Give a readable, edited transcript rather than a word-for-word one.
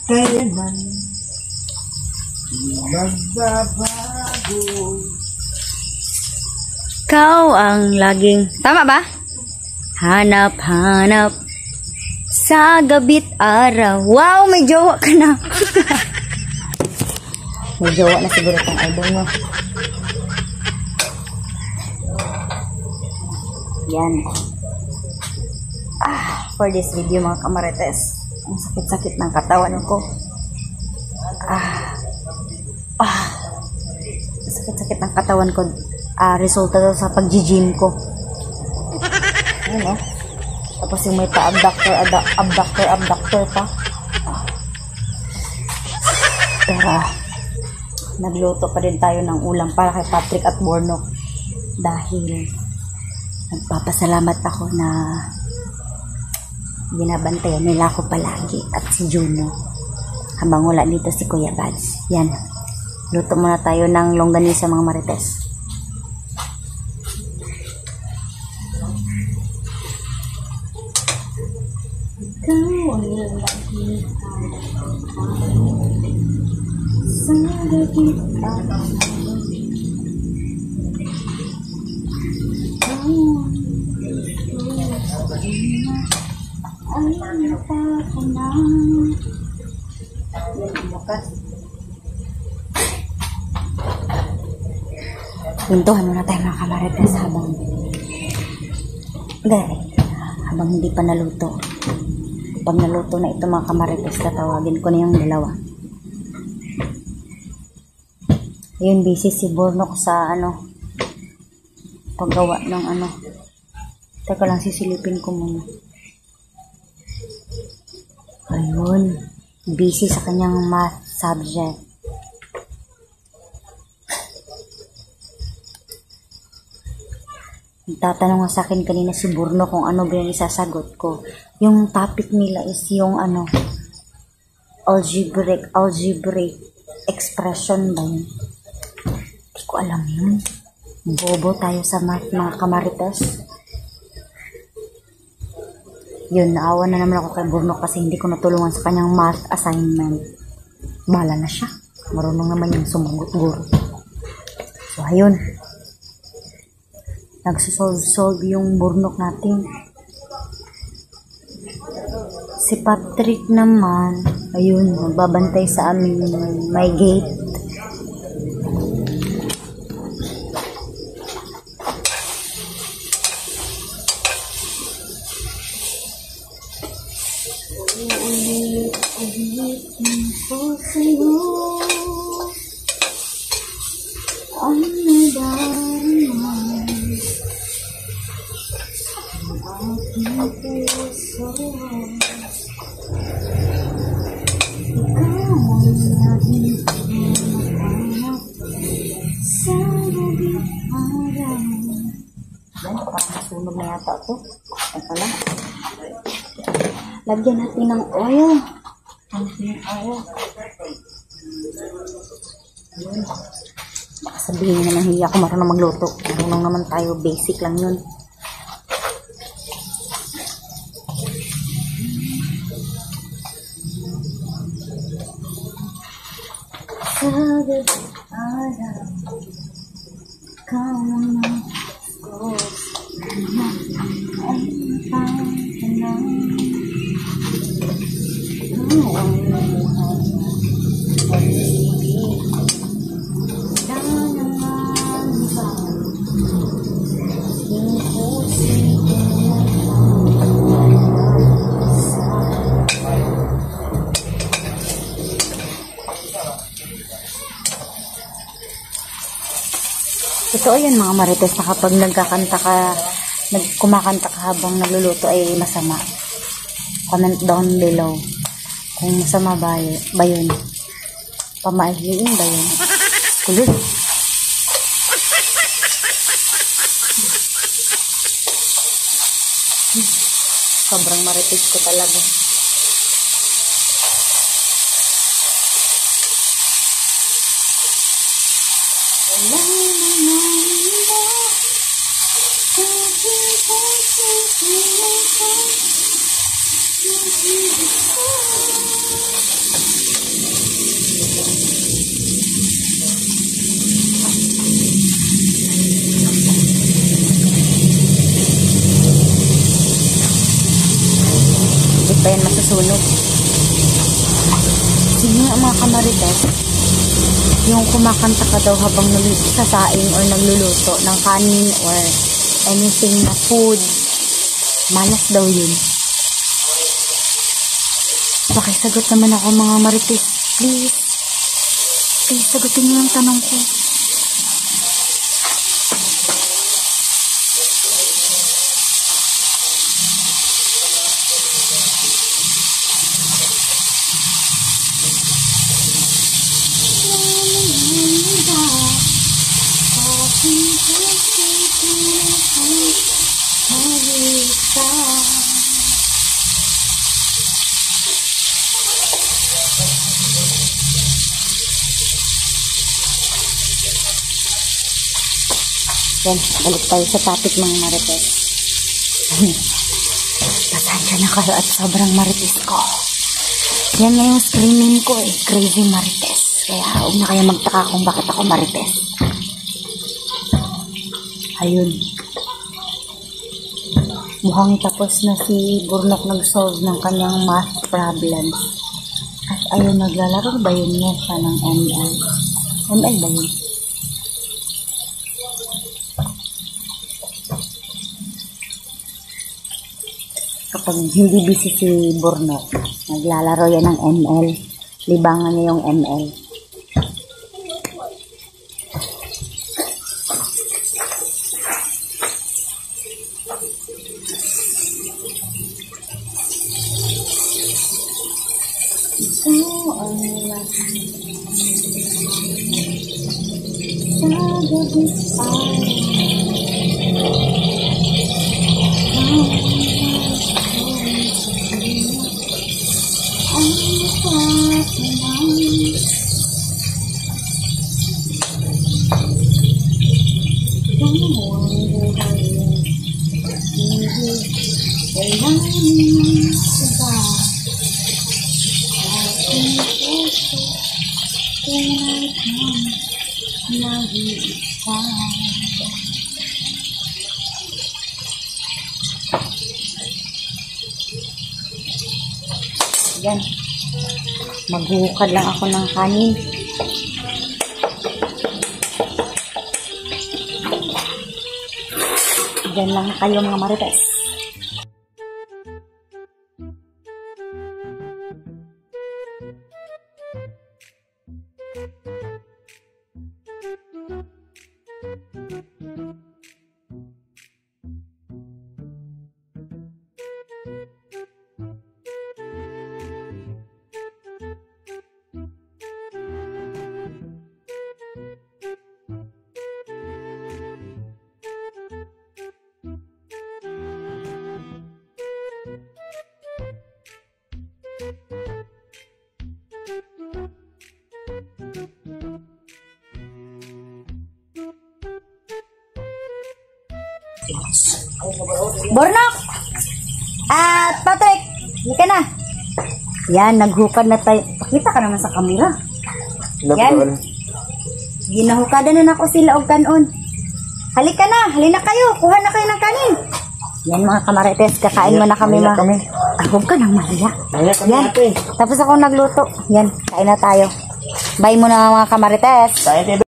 kailan magbabago. Ikaw ang laging, tama ba? Hanap-hanap sa gabi't araw. Wow, may jowa ka na. May jowa na siguro itong idol mo. Yan. For this video mga kamarites, ang sakit-sakit ng katawan ko. Sakit-sakit ng katawan ko. Resulta daw sa pag-gym ko. Ayan, oh. Tapos yung may pa-abductor pa. Pero, nagluto pa din tayo ng ulam para kay Patrick at Bornok. Dahil, nagpapasalamat ako na binabantayan nila ako palagi at si Juno. Habang wala dito si Kuya Bads. Yan. Luto muna tayo ng longganisa mga marites. Ikaw ang lagi sa gabi Pintuhan muna tayo mga kamarites habang hindi pa naluto. Pag naluto na ito mga kamarites, tatawagin ko na yung dalawa. Ayun, busy si Bornok sa paggawa ng Teka lang, sisilipin ko muna. Ayun, busy sa kanyang math subject. Tatanong sa akin kanina si Burno kung ano ba yung isasagot ko. Yung topic nila is yung algebraic expression ba yun? Hindi ko alam yun. Bobo tayo sa math mga kamarites. Yun, naawa na naman ako kay Burno kasi hindi ko natulungan sa kanyang math assignment. Bala na siya. Marunong naman yung sumagot guro. So, ayun. Nagsusolve yung Burnok natin. Si Patrick naman, ayun, magbabantay sa aming may gate. Ulit ko sa'yo ang nadarama. Sunog na yata ito. Ito lang. Lagyan natin ng oil. Baka sabihin na nahiya ako marunong magluto. Marunong naman tayo. Basic lang yun. Sabi araw ikaw naman ko ang pangalan ikaw ang luhan pag-ibig na naman ba yung puso Totoo yan mga marites na kapag kumakanta ka habang nagluluto ay masama. Comment down below kung masama ba yun. Pamahiin ba yun? Kulit. Sobrang marites ko talaga. masunog. Sige nga mga kamarites, yung kumakanta ka daw habang nagsasaing or nagluluto ng kanin or anything na food, malas daw yun. Pakisagot naman ako mga marites, please. Please, sagutin niyo yung tanong ko. Yan, balik tayo sa topic mga marites. Pasensya na kayo at sobrang marites ko. Yan nga yung screaming ko eh, crazy marites. Kaya huwag na kayo magtaka kung bakit ako marites. Ayun. Mukhang tapos na si Burnok nag-solve ng kanyang math problem. At ayun, naglalaro ba yun niya siya ng ML? ML ba yun? Kapag hindi busy si Burnok, naglalaro yan ng ML. Libangan niya yung ML. Yan. Maghukad lang ako ng kanin. Diyan lang kayo mga marites. Burnok! At Patrick, hindi ka na. Yan, naghukad na tayo. Pakita ka naman sa camera. Yan. Ginahukadan na ako sila og kanon. Halika na, halina kayo. Kuha na kayo ng kanin. Yan mga kamarites, kakain mo na kami. Huwag ka nang mahiya. Yan, tapos ako nagluto. Yan, kain na tayo. Bye muna mga kamarites.